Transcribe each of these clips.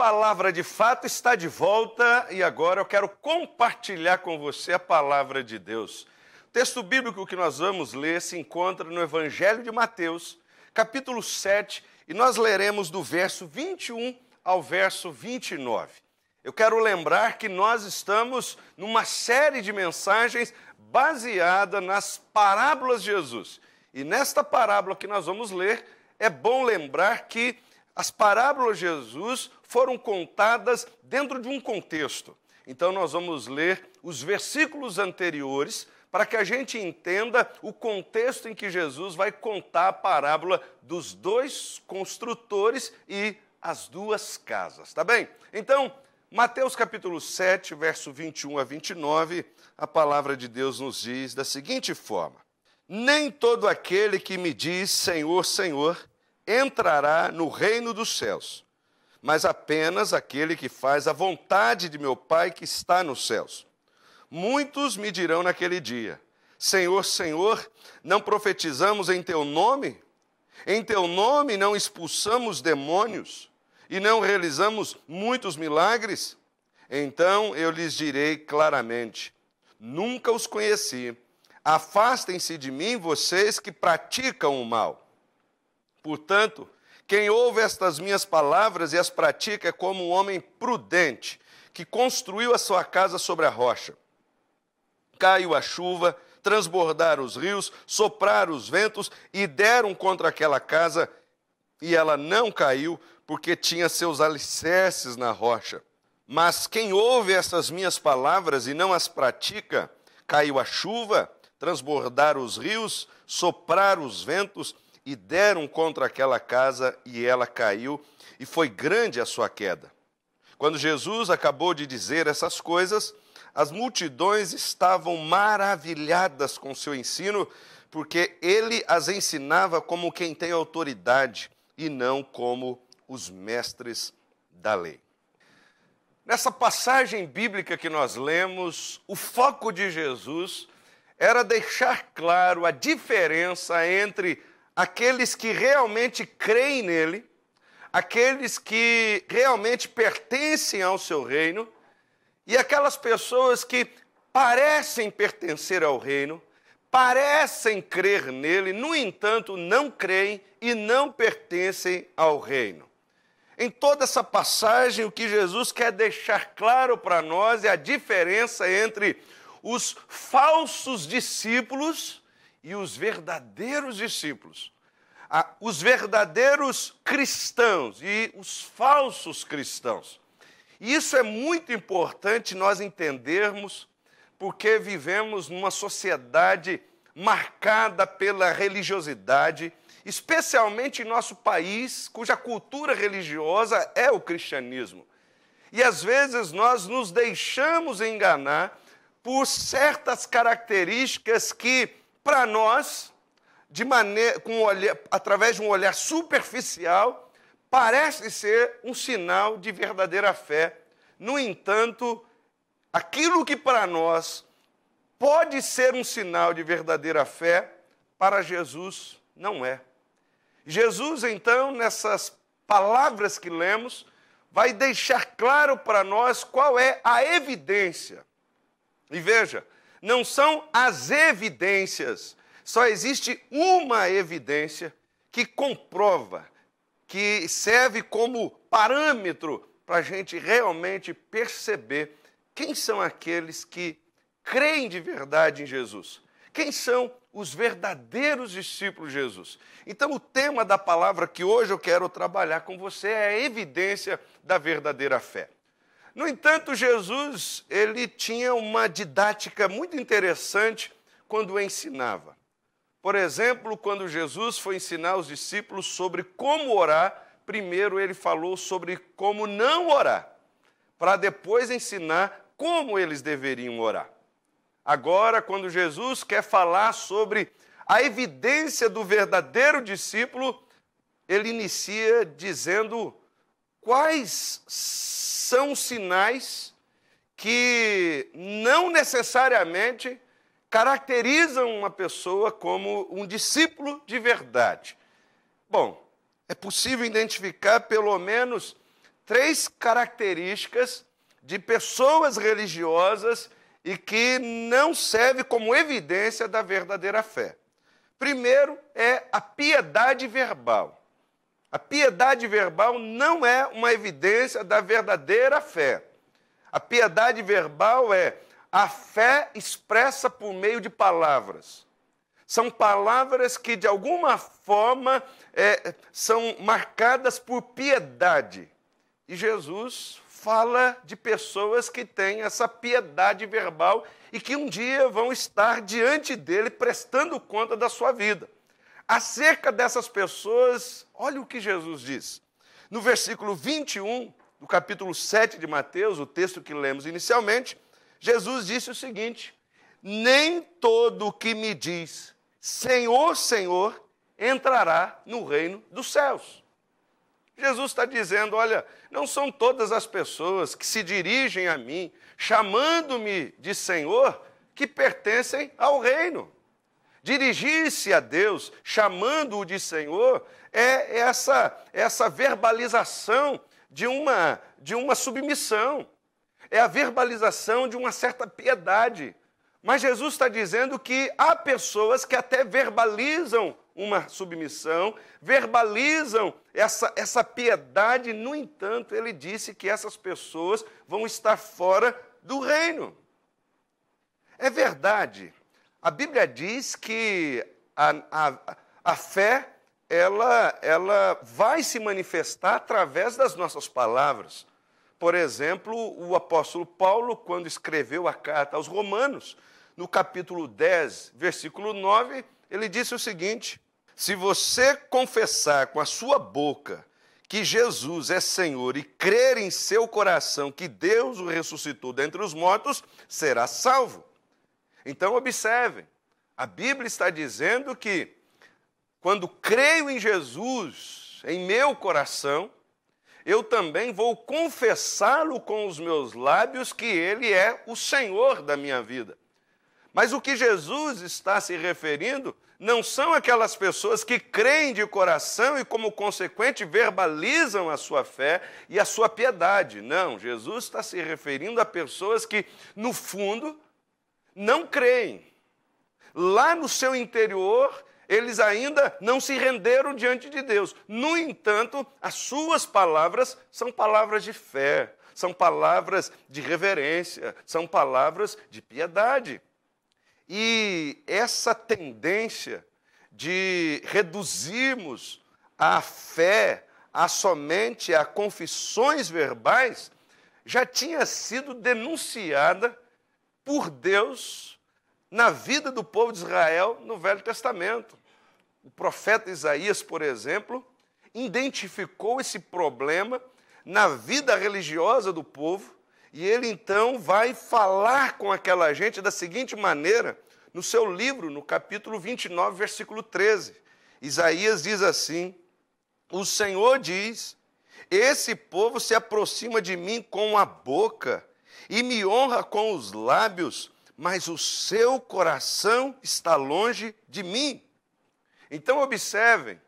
palavra de fato está de volta e agora eu quero compartilhar com você a palavra de Deus. O texto bíblico que nós vamos ler se encontra no Evangelho de Mateus, capítulo 7, e nós leremos do verso 21 ao verso 29. Eu quero lembrar que nós estamos numa série de mensagens baseada nas parábolas de Jesus. E nesta parábola que nós vamos ler, é bom lembrar que as parábolas de Jesus foram contadas dentro de um contexto. Então nós vamos ler os versículos anteriores para que a gente entenda o contexto em que Jesus vai contar a parábola dos dois construtores e as duas casas, tá bem? Então, Mateus capítulo 7, verso 21 a 29, a palavra de Deus nos diz da seguinte forma: Nem todo aquele que me diz Senhor, Senhor, entrará no reino dos céus, mas apenas aquele que faz a vontade de meu Pai que está nos céus. Muitos me dirão naquele dia: Senhor, Senhor, não profetizamos em teu nome? Em teu nome não expulsamos demônios e não realizamos muitos milagres? Então eu lhes direi claramente: nunca os conheci. Afastem-se de mim, vocês que praticam o mal. Portanto, quem ouve estas minhas palavras e as pratica é como um homem prudente, que construiu a sua casa sobre a rocha. Caiu a chuva, transbordaram os rios, sopraram os ventos e deram contra aquela casa, e ela não caiu, porque tinha seus alicerces na rocha. Mas quem ouve essas minhas palavras e não as pratica, caiu a chuva, transbordaram os rios, sopraram os ventos e deram contra aquela casa, e ela caiu, e foi grande a sua queda. Quando Jesus acabou de dizer essas coisas, as multidões estavam maravilhadas com seu ensino, porque ele as ensinava como quem tem autoridade, e não como os mestres da lei. Nessa passagem bíblica que nós lemos, o foco de Jesus era deixar claro a diferença entre aqueles que realmente creem nele, aqueles que realmente pertencem ao seu reino, e aquelas pessoas que parecem pertencer ao reino, parecem crer nele, no entanto, não creem e não pertencem ao reino. Em toda essa passagem, o que Jesus quer deixar claro para nós é a diferença entre os falsos discípulos e os verdadeiros discípulos. Os verdadeiros cristãos e os falsos cristãos. E isso é muito importante nós entendermos, porque vivemos numa sociedade marcada pela religiosidade, especialmente em nosso país, cuja cultura religiosa é o cristianismo. E às vezes nós nos deixamos enganar por certas características que, para nós, através de um olhar superficial, parece ser um sinal de verdadeira fé. No entanto, aquilo que para nós pode ser um sinal de verdadeira fé, para Jesus não é. Jesus, então, nessas palavras que lemos, vai deixar claro para nós qual é a evidência. E veja, não são as evidências, só existe uma evidência que comprova, que serve como parâmetro para a gente realmente perceber quem são aqueles que creem de verdade em Jesus. Quem são os verdadeiros discípulos de Jesus? Então, o tema da palavra que hoje eu quero trabalhar com você é a evidência da verdadeira fé. No entanto, Jesus, ele tinha uma didática muito interessante quando ensinava. Por exemplo, quando Jesus foi ensinar os discípulos sobre como orar, primeiro ele falou sobre como não orar, para depois ensinar como eles deveriam orar. Agora, quando Jesus quer falar sobre a evidência do verdadeiro discípulo, ele inicia dizendo quais são os sinais que não necessariamente caracterizam uma pessoa como um discípulo de verdade. Bom, é possível identificar pelo menos 3 características de pessoas religiosas e que não serve como evidência da verdadeira fé. Primeiro é a piedade verbal. A piedade verbal não é uma evidência da verdadeira fé. A piedade verbal é a fé expressa por meio de palavras. São palavras que, de alguma forma, são marcadas por piedade. E Jesus fala de pessoas que têm essa piedade verbal e que um dia vão estar diante dele prestando conta da sua vida. Acerca dessas pessoas, olha o que Jesus diz. No versículo 21, do capítulo 7 de Mateus, o texto que lemos inicialmente, Jesus disse o seguinte: nem todo o que me diz Senhor, Senhor, entrará no reino dos céus. Jesus está dizendo, olha, não são todas as pessoas que se dirigem a mim, chamando-me de Senhor, que pertencem ao reino. Dirigir-se a Deus, chamando-o de Senhor, é essa verbalização de uma submissão. É a verbalização de uma certa piedade. Mas Jesus está dizendo que há pessoas que até verbalizam uma submissão, verbalizam essa piedade, no entanto, ele disse que essas pessoas vão estar fora do reino. É verdade. A Bíblia diz que a fé, ela vai se manifestar através das nossas palavras. Por exemplo, o apóstolo Paulo, quando escreveu a carta aos Romanos, no capítulo 10, versículo 9, ele disse o seguinte: se você confessar com a sua boca que Jesus é Senhor e crer em seu coração que Deus o ressuscitou dentre os mortos, será salvo. Então, observem, a Bíblia está dizendo que quando creio em Jesus, em meu coração, eu também vou confessá-lo com os meus lábios que Ele é o Senhor da minha vida. Mas o que Jesus está se referindo não são aquelas pessoas que creem de coração e, como consequente, verbalizam a sua fé e a sua piedade. Não, Jesus está se referindo a pessoas que, no fundo, não creem. Lá no seu interior, eles ainda não se renderam diante de Deus. No entanto, as suas palavras são palavras de fé, são palavras de reverência, são palavras de piedade. E essa tendência de reduzirmos a fé somente a confissões verbais já tinha sido denunciada por Deus na vida do povo de Israel no Velho Testamento. O profeta Isaías, por exemplo, identificou esse problema na vida religiosa do povo, e ele então vai falar com aquela gente da seguinte maneira, no seu livro, no capítulo 29, versículo 13. Isaías diz assim: o Senhor diz, esse povo se aproxima de mim com a boca e me honra com os lábios, mas o seu coração está longe de mim. Então, observem,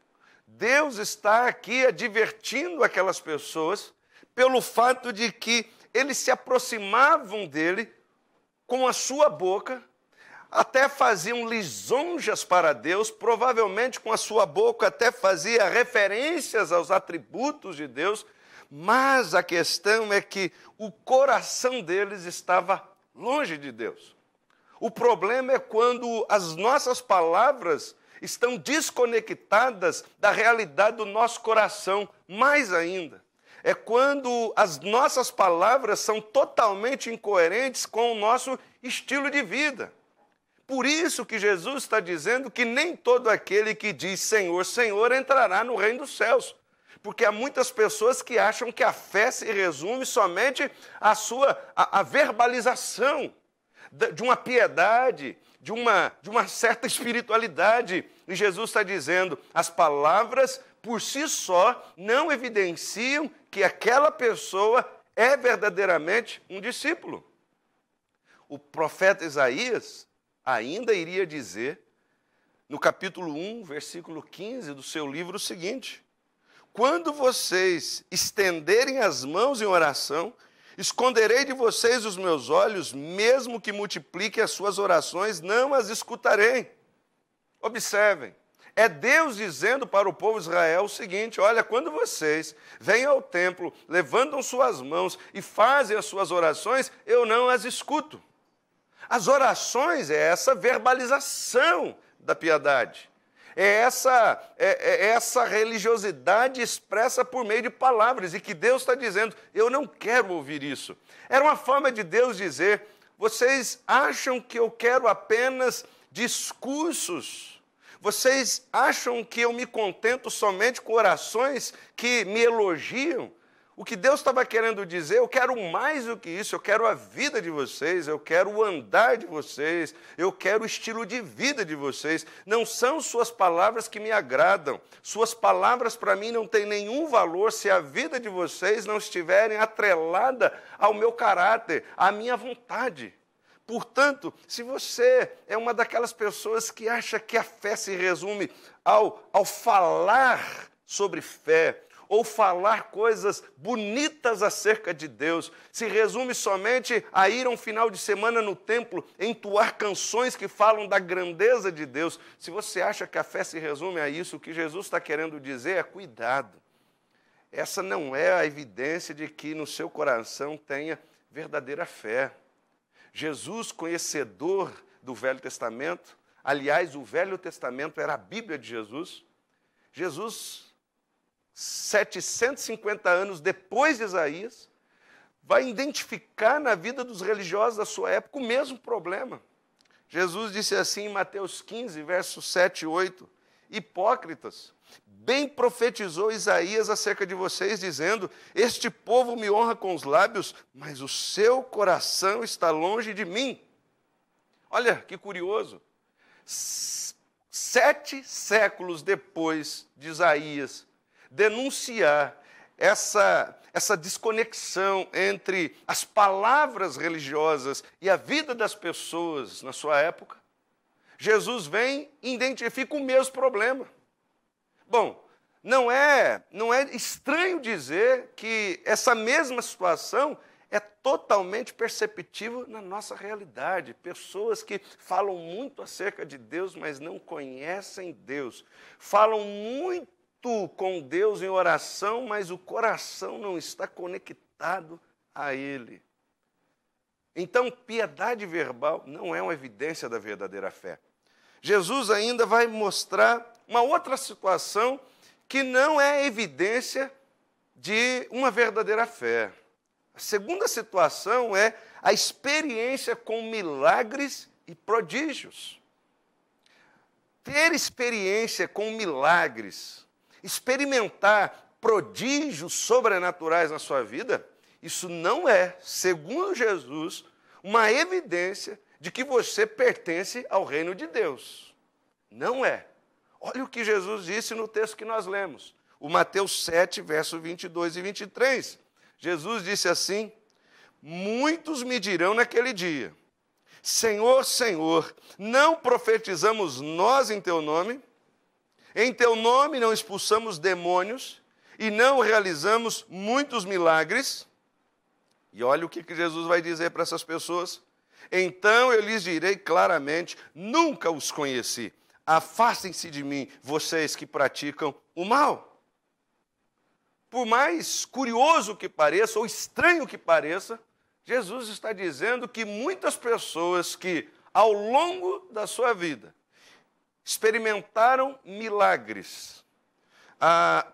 Deus está aqui advertindo aquelas pessoas pelo fato de que eles se aproximavam dele com a sua boca, até faziam lisonjas para Deus, provavelmente com a sua boca até fazia referências aos atributos de Deus, mas a questão é que o coração deles estava longe de Deus. O problema é quando as nossas palavras estão desconectadas da realidade do nosso coração, mais ainda. É quando as nossas palavras são totalmente incoerentes com o nosso estilo de vida. Por isso que Jesus está dizendo que nem todo aquele que diz Senhor, Senhor entrará no reino dos céus. Porque há muitas pessoas que acham que a fé se resume somente à verbalização de uma piedade, de uma certa espiritualidade. E Jesus está dizendo, as palavras por si só não evidenciam que aquela pessoa é verdadeiramente um discípulo. O profeta Isaías ainda iria dizer, no capítulo 1, versículo 15 do seu livro, o seguinte: quando vocês estenderem as mãos em oração, esconderei de vocês os meus olhos, mesmo que multipliquem as suas orações, não as escutarei. Observem, é Deus dizendo para o povo de Israel o seguinte: olha, quando vocês vêm ao templo, levantam suas mãos e fazem as suas orações, eu não as escuto. As orações é essa verbalização da piedade. É essa religiosidade expressa por meio de palavras, e que Deus está dizendo: eu não quero ouvir isso. Era uma forma de Deus dizer: vocês acham que eu quero apenas discursos? Vocês acham que eu me contento somente com orações que me elogiam? O que Deus estava querendo dizer: eu quero mais do que isso, eu quero a vida de vocês, eu quero o andar de vocês, eu quero o estilo de vida de vocês. Não são suas palavras que me agradam. Suas palavras para mim não têm nenhum valor se a vida de vocês não estiverem atrelada ao meu caráter, à minha vontade. Portanto, se você é uma daquelas pessoas que acha que a fé se resume ao falar sobre fé, ou falar coisas bonitas acerca de Deus, se resume somente a ir a um final de semana no templo, entoar canções que falam da grandeza de Deus, se você acha que a fé se resume a isso, o que Jesus está querendo dizer é: cuidado. Essa não é a evidência de que no seu coração tenha verdadeira fé. Jesus, conhecedor do Velho Testamento, aliás, o Velho Testamento era a Bíblia de Jesus. Jesus, 750 anos depois de Isaías, vai identificar na vida dos religiosos da sua época o mesmo problema. Jesus disse assim em Mateus 15, versos 7 e 8: hipócritas, bem profetizou Isaías acerca de vocês, dizendo: este povo me honra com os lábios, mas o seu coração está longe de mim. Olha que curioso. 7 séculos depois de Isaías denunciar essa desconexão entre as palavras religiosas e a vida das pessoas na sua época, Jesus vem e identifica o mesmo problema. Bom, não é estranho dizer que essa mesma situação é totalmente perceptível na nossa realidade. Pessoas que falam muito acerca de Deus, mas não conhecem Deus. Falam muito com Deus em oração, mas o coração não está conectado a Ele. Então, piedade verbal não é uma evidência da verdadeira fé. Jesus ainda vai mostrar uma outra situação que não é evidência de uma verdadeira fé. A segunda situação é a experiência com milagres e prodígios. Ter experiência com milagres, experimentar prodígios sobrenaturais na sua vida, isso não é, segundo Jesus, uma evidência de que você pertence ao reino de Deus. Não é. Olha o que Jesus disse no texto que nós lemos, o Mateus 7, versos 22 e 23. Jesus disse assim: muitos me dirão naquele dia: Senhor, Senhor, não profetizamos nós em teu nome? Em teu nome não expulsamos demônios e não realizamos muitos milagres? E olha o que Jesus vai dizer para essas pessoas: então eu lhes direi claramente, nunca os conheci. Afastem-se de mim, vocês que praticam o mal. Por mais curioso que pareça, ou estranho que pareça, Jesus está dizendo que muitas pessoas que, ao longo da sua vida, experimentaram milagres,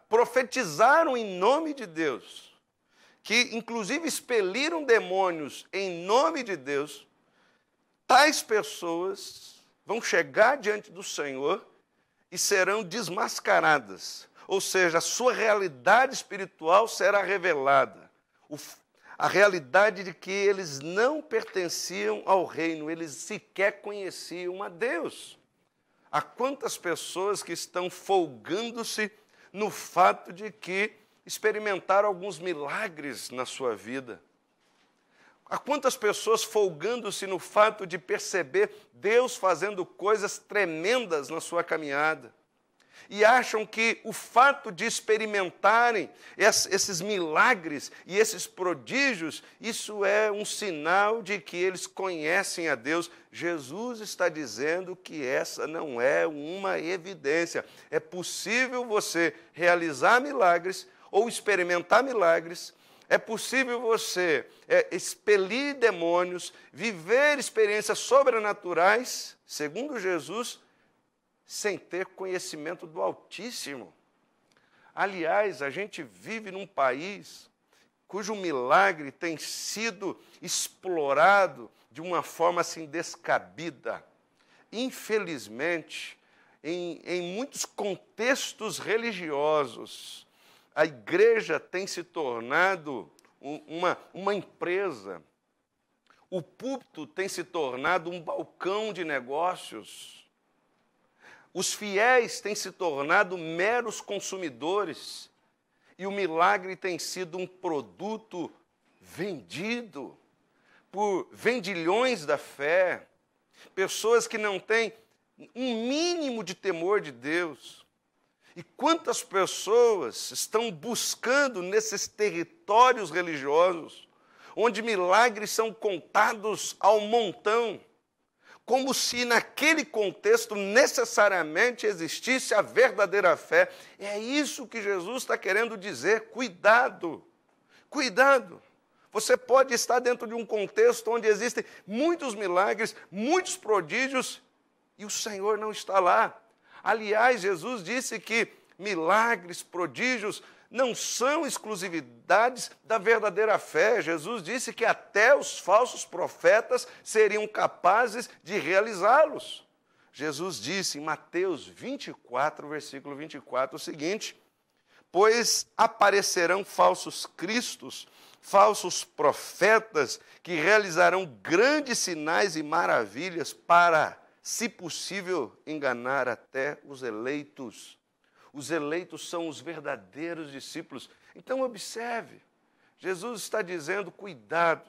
profetizaram em nome de Deus, que inclusive expeliram demônios em nome de Deus, tais pessoas vão chegar diante do Senhor e serão desmascaradas. Ou seja, a sua realidade espiritual será revelada. A realidade de que eles não pertenciam ao reino, eles sequer conheciam a Deus. Há quantas pessoas que estão folgando-se no fato de que experimentaram alguns milagres na sua vida. Há quantas pessoas folgando-se no fato de perceber Deus fazendo coisas tremendas na sua caminhada. e acham que o fato de experimentarem esses milagres e esses prodígios, isso é um sinal de que eles conhecem a Deus. Jesus está dizendo que essa não é uma evidência. É possível você realizar milagres ou experimentar milagres, é possível você expelir demônios, viver experiências sobrenaturais, segundo Jesus, sem ter conhecimento do Altíssimo. Aliás, a gente vive num país cujo milagre tem sido explorado de uma forma assim descabida. Infelizmente, em muitos contextos religiosos, a igreja tem se tornado uma empresa. O púlpito tem se tornado um balcão de negócios. Os fiéis têm se tornado meros consumidores. E o milagre tem sido um produto vendido por vendilhões da fé. Pessoas que não têm um mínimo de temor de Deus. E quantas pessoas estão buscando nesses territórios religiosos, onde milagres são contados ao montão, como se naquele contexto necessariamente existisse a verdadeira fé. É isso que Jesus está querendo dizer. Cuidado, cuidado. Você pode estar dentro de um contexto onde existem muitos milagres, muitos prodígios, e o Senhor não está lá. Aliás, Jesus disse que milagres, prodígios, não são exclusividades da verdadeira fé. Jesus disse que até os falsos profetas seriam capazes de realizá-los. Jesus disse em Mateus 24, versículo 24, o seguinte: pois aparecerão falsos cristos, falsos profetas, que realizarão grandes sinais e maravilhas para, se possível, enganar até os eleitos. Os eleitos são os verdadeiros discípulos. Então, observe, Jesus está dizendo, cuidado,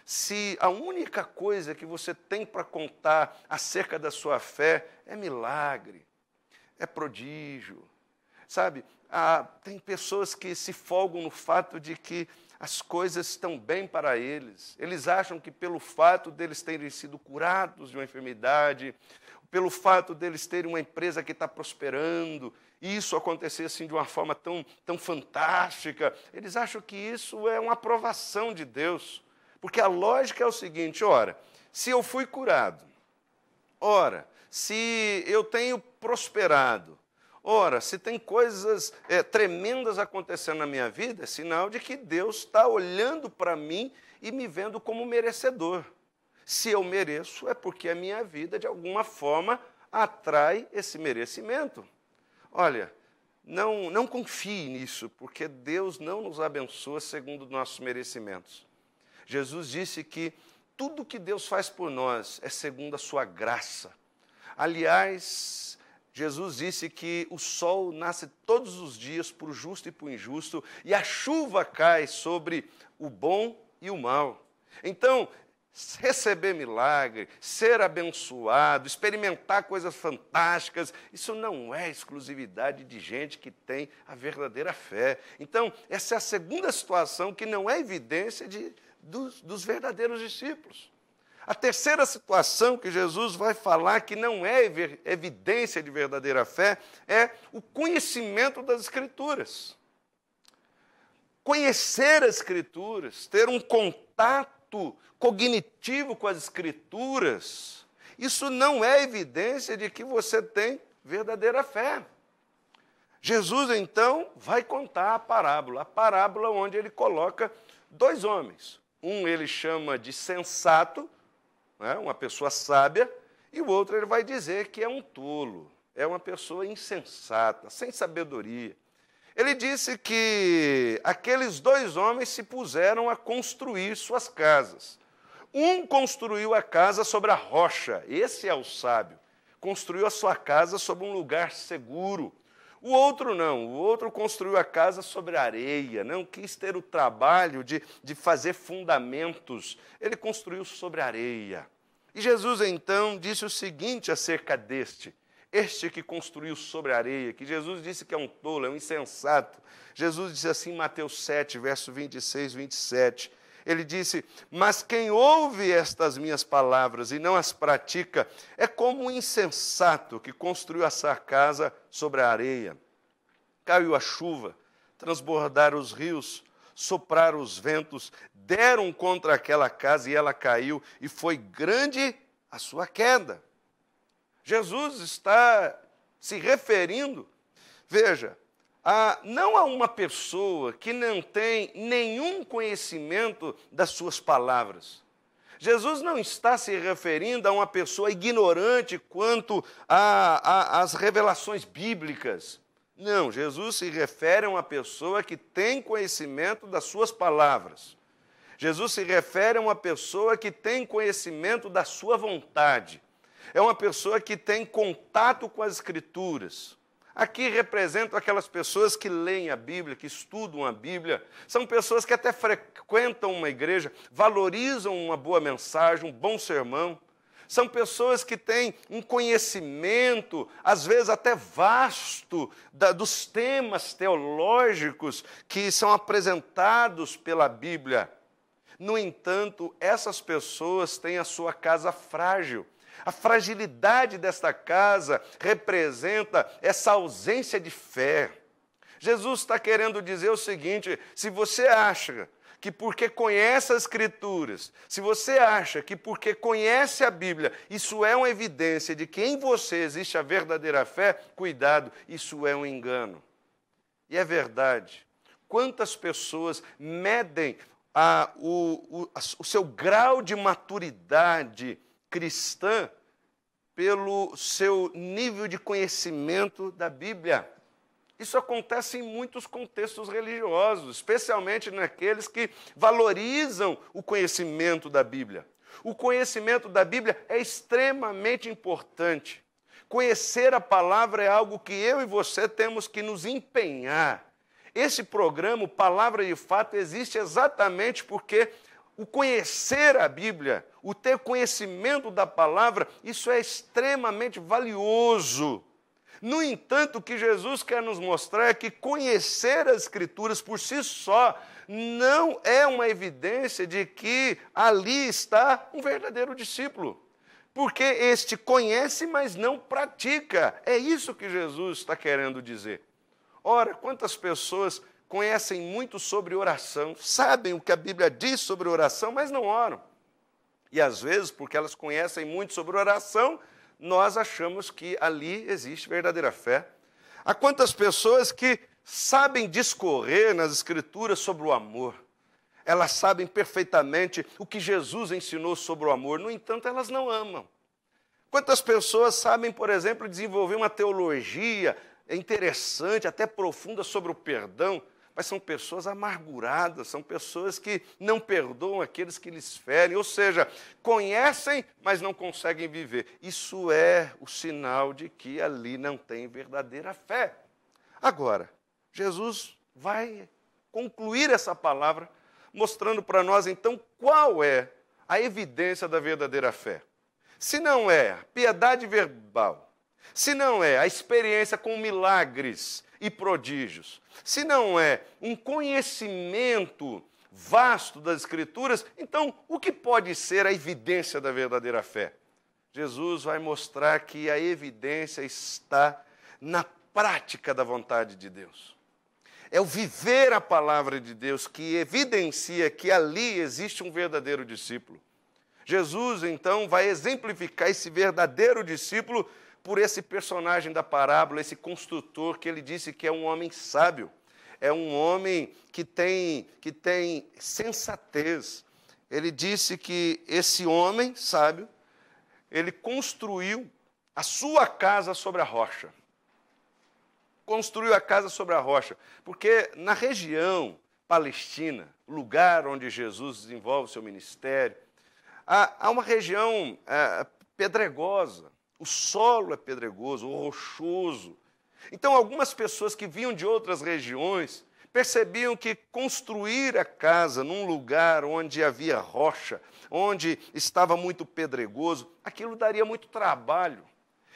se a única coisa que você tem para contar acerca da sua fé é milagre, é prodígio, sabe? Tem pessoas que se folgam no fato de que as coisas estão bem para eles. Eles acham que pelo fato deles terem sido curados de uma enfermidade, pelo fato deles terem uma empresa que está prosperando, isso acontecer assim de uma forma tão fantástica, eles acham que isso é uma aprovação de Deus. Porque a lógica é o seguinte: ora, se eu fui curado, ora, se eu tenho prosperado, ora, se tem coisas tremendas acontecendo na minha vida, é sinal de que Deus está olhando para mim e me vendo como merecedor. Se eu mereço, é porque a minha vida, de alguma forma, atrai esse merecimento. Olha, não confie nisso, porque Deus não nos abençoa segundo nossos merecimentos. Jesus disse que tudo que Deus faz por nós é segundo a sua graça. Aliás, Jesus disse que o sol nasce todos os dias para o justo e para o injusto, e a chuva cai sobre o bom e o mal. Então, receber milagre, ser abençoado, experimentar coisas fantásticas, isso não é exclusividade de gente que tem a verdadeira fé. Então, essa é a segunda situação que não é evidência dos verdadeiros discípulos. A terceira situação que Jesus vai falar que não é evidência de verdadeira fé é o conhecimento das Escrituras. Conhecer as Escrituras, ter um contato cognitivo com as Escrituras, isso não é evidência de que você tem verdadeira fé. Jesus, então, vai contar a parábola onde ele coloca dois homens. Um ele chama de sensato, né, uma pessoa sábia, e o outro ele vai dizer que é um tolo, é uma pessoa insensata, sem sabedoria. Ele disse que aqueles dois homens se puseram a construir suas casas. Um construiu a casa sobre a rocha, esse é o sábio. Construiu a sua casa sobre um lugar seguro. O outro não, o outro construiu a casa sobre a areia, não quis ter o trabalho de fazer fundamentos. Ele construiu sobre a areia. E Jesus, então, disse o seguinte acerca deste: este que construiu sobre a areia, que Jesus disse que é um tolo, é um insensato. Jesus disse assim em Mateus 7, verso 26, 27. Ele disse, mas quem ouve estas minhas palavras e não as pratica, é como um insensato que construiu a sua casa sobre a areia. Caiu a chuva, transbordaram os rios, sopraram os ventos, deram contra aquela casa e ela caiu, e foi grande a sua queda. Jesus está se referindo, veja, não a uma pessoa que não tem nenhum conhecimento das suas palavras. Jesus não está se referindo a uma pessoa ignorante quanto às revelações bíblicas. Não, Jesus se refere a uma pessoa que tem conhecimento das suas palavras. Jesus se refere a uma pessoa que tem conhecimento da sua vontade. É uma pessoa que tem contato com as Escrituras. Aqui representam aquelas pessoas que leem a Bíblia, que estudam a Bíblia. São pessoas que até frequentam uma igreja, valorizam uma boa mensagem, um bom sermão. São pessoas que têm um conhecimento, às vezes até vasto, dos temas teológicos que são apresentados pela Bíblia. No entanto, essas pessoas têm a sua casa frágil. A fragilidade desta casa representa essa ausência de fé. Jesus está querendo dizer o seguinte: se você acha que porque conhece as Escrituras, se você acha que porque conhece a Bíblia, isso é uma evidência de que em você existe a verdadeira fé, cuidado, isso é um engano. E é verdade. Quantas pessoas medem o seu grau de maturidade cristã pelo seu nível de conhecimento da Bíblia? Isso acontece em muitos contextos religiosos, especialmente naqueles que valorizam o conhecimento da Bíblia. O conhecimento da Bíblia é extremamente importante. Conhecer a palavra é algo que eu e você temos que nos empenhar. Esse programa, Palavra de Fato, existe exatamente porque o conhecer a Bíblia, o ter conhecimento da palavra, isso é extremamente valioso. No entanto, o que Jesus quer nos mostrar é que conhecer as Escrituras por si só não é uma evidência de que ali está um verdadeiro discípulo. Porque este conhece, mas não pratica. É isso que Jesus está querendo dizer. Ora, quantas pessoas conhecem muito sobre oração, sabem o que a Bíblia diz sobre oração, mas não oram. E às vezes, porque elas conhecem muito sobre oração, nós achamos que ali existe verdadeira fé. Há quantas pessoas que sabem discorrer nas Escrituras sobre o amor. Elas sabem perfeitamente o que Jesus ensinou sobre o amor, no entanto, elas não amam. Quantas pessoas sabem, por exemplo, desenvolver uma teologia interessante, até profunda sobre o perdão, mas são pessoas amarguradas, são pessoas que não perdoam aqueles que lhes ferem, ou seja, conhecem, mas não conseguem viver. Isso é o sinal de que ali não tem verdadeira fé. Agora, Jesus vai concluir essa palavra, mostrando para nós, então, qual é a evidência da verdadeira fé. Se não é a piedade verbal, se não é a experiência com milagres e prodígios, se não é um conhecimento vasto das Escrituras, então o que pode ser a evidência da verdadeira fé? Jesus vai mostrar que a evidência está na prática da vontade de Deus. É o viver a palavra de Deus que evidencia que ali existe um verdadeiro discípulo. Jesus, então, vai exemplificar esse verdadeiro discípulo por esse personagem da parábola, esse construtor que ele disse que é um homem sábio, é um homem que tem sensatez. Ele disse que esse homem sábio, ele construiu a sua casa sobre a rocha. Construiu a casa sobre a rocha, porque na região palestina, lugar onde Jesus desenvolve o seu ministério, há uma região pedregosa. O solo é pedregoso, rochoso. Então, algumas pessoas que vinham de outras regiões percebiam que construir a casa num lugar onde havia rocha, onde estava muito pedregoso, aquilo daria muito trabalho.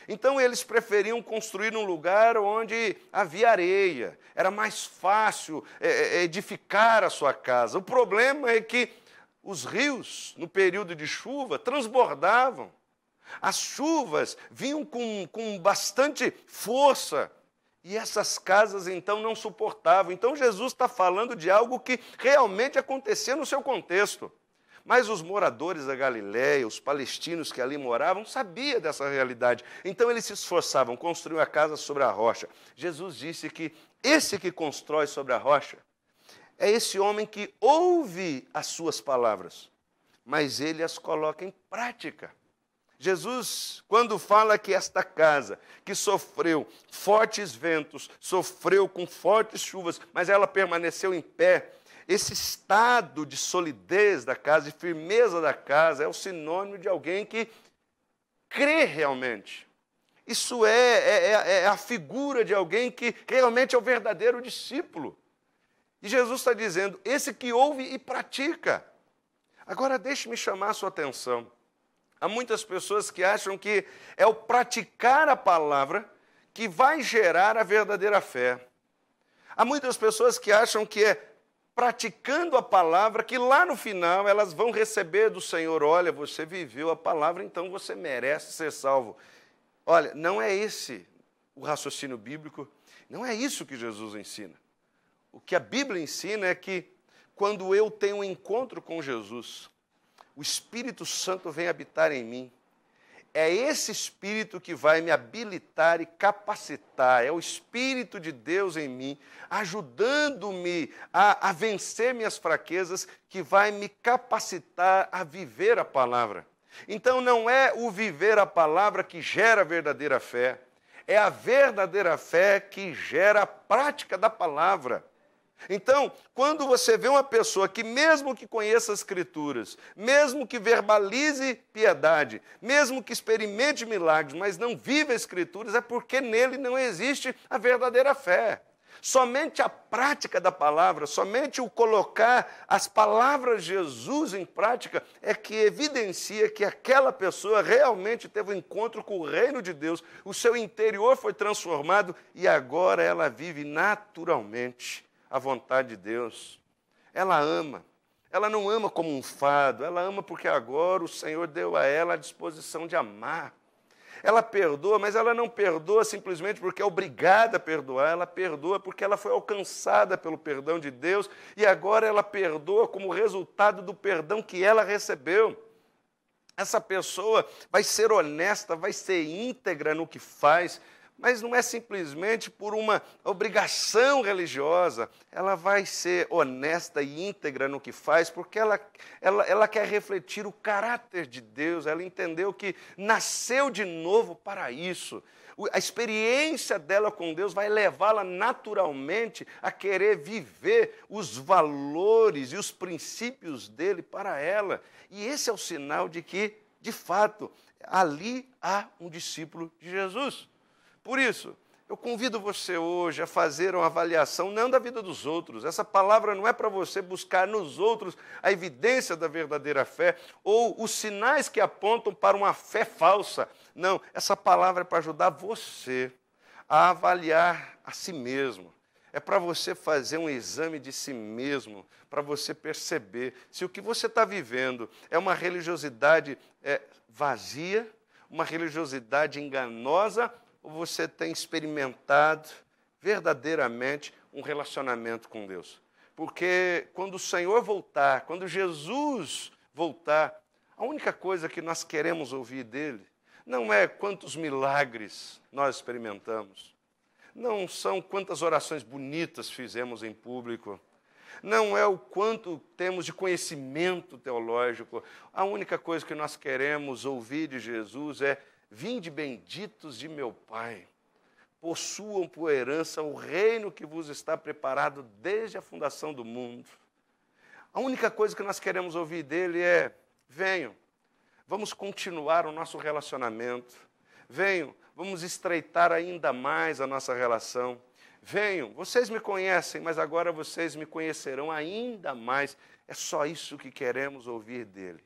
Então eles preferiam construir num lugar onde havia areia, era mais fácil edificar a sua casa. O problema é que os rios, no período de chuva, transbordavam. As chuvas vinham com bastante força e essas casas então não suportavam. Então Jesus está falando de algo que realmente acontecia no seu contexto. Mas os moradores da Galiléia, os palestinos que ali moravam, sabiam dessa realidade. Então eles se esforçavam, construíam a casa sobre a rocha. Jesus disse que esse que constrói sobre a rocha é esse homem que ouve as suas palavras, mas ele as coloca em prática. Jesus, quando fala que esta casa, que sofreu fortes ventos, sofreu com fortes chuvas, mas ela permaneceu em pé, esse estado de solidez da casa, de firmeza da casa, é o sinônimo de alguém que crê realmente. Isso é a figura de alguém que realmente é o verdadeiro discípulo. E Jesus está dizendo, esse que ouve e pratica. Agora, deixe-me chamar a sua atenção. Há muitas pessoas que acham que é o praticar a palavra que vai gerar a verdadeira fé. Há muitas pessoas que acham que é praticando a palavra que lá no final elas vão receber do Senhor, olha, você viveu a palavra, então você merece ser salvo. Olha, não é esse o raciocínio bíblico, não é isso que Jesus ensina. O que a Bíblia ensina é que quando eu tenho um encontro com Jesus, o Espírito Santo vem habitar em mim. É esse Espírito que vai me habilitar e capacitar. É o Espírito de Deus em mim, ajudando-me a vencer minhas fraquezas, que vai me capacitar a viver a palavra. Então não é o viver a palavra que gera a verdadeira fé. É a verdadeira fé que gera a prática da palavra. Então, quando você vê uma pessoa que mesmo que conheça as Escrituras, mesmo que verbalize piedade, mesmo que experimente milagres, mas não vive as Escrituras, é porque nele não existe a verdadeira fé. Somente a prática da palavra, somente o colocar as palavras de Jesus em prática é que evidencia que aquela pessoa realmente teve um encontro com o reino de Deus, o seu interior foi transformado e agora ela vive naturalmente a vontade de Deus. Ela ama. Ela não ama como um fado, ela ama porque agora o Senhor deu a ela a disposição de amar. Ela perdoa, mas ela não perdoa simplesmente porque é obrigada a perdoar, ela perdoa porque ela foi alcançada pelo perdão de Deus e agora ela perdoa como resultado do perdão que ela recebeu. Essa pessoa vai ser honesta, vai ser íntegra no que faz, mas não é simplesmente por uma obrigação religiosa. Ela vai ser honesta e íntegra no que faz, porque ela quer refletir o caráter de Deus. Ela entendeu que nasceu de novo para isso. A experiência dela com Deus vai levá-la naturalmente a querer viver os valores e os princípios dele para ela. E esse é o sinal de que, de fato, ali há um discípulo de Jesus. Por isso, eu convido você hoje a fazer uma avaliação não da vida dos outros. Essa palavra não é para você buscar nos outros a evidência da verdadeira fé ou os sinais que apontam para uma fé falsa. Não, essa palavra é para ajudar você a avaliar a si mesmo. É para você fazer um exame de si mesmo, para você perceber se o que você está vivendo é uma religiosidade vazia, uma religiosidade enganosa, ou você tem experimentado verdadeiramente um relacionamento com Deus. Porque quando o Senhor voltar, quando Jesus voltar, a única coisa que nós queremos ouvir dele não é quantos milagres nós experimentamos, não são quantas orações bonitas fizemos em público, não é o quanto temos de conhecimento teológico. A única coisa que nós queremos ouvir de Jesus é: vinde benditos de meu Pai, possuam por herança o reino que vos está preparado desde a fundação do mundo. A única coisa que nós queremos ouvir dele é: venham, vamos continuar o nosso relacionamento. Venham, vamos estreitar ainda mais a nossa relação. Venham, vocês me conhecem, mas agora vocês me conhecerão ainda mais. É só isso que queremos ouvir dele.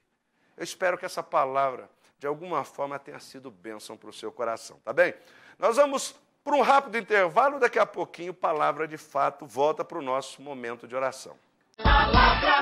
Eu espero que essa palavra de alguma forma tenha sido bênção para o seu coração, tá bem? Nós vamos para um rápido intervalo, daqui a pouquinho, Palavra de Fato volta para o nosso momento de oração. Palavra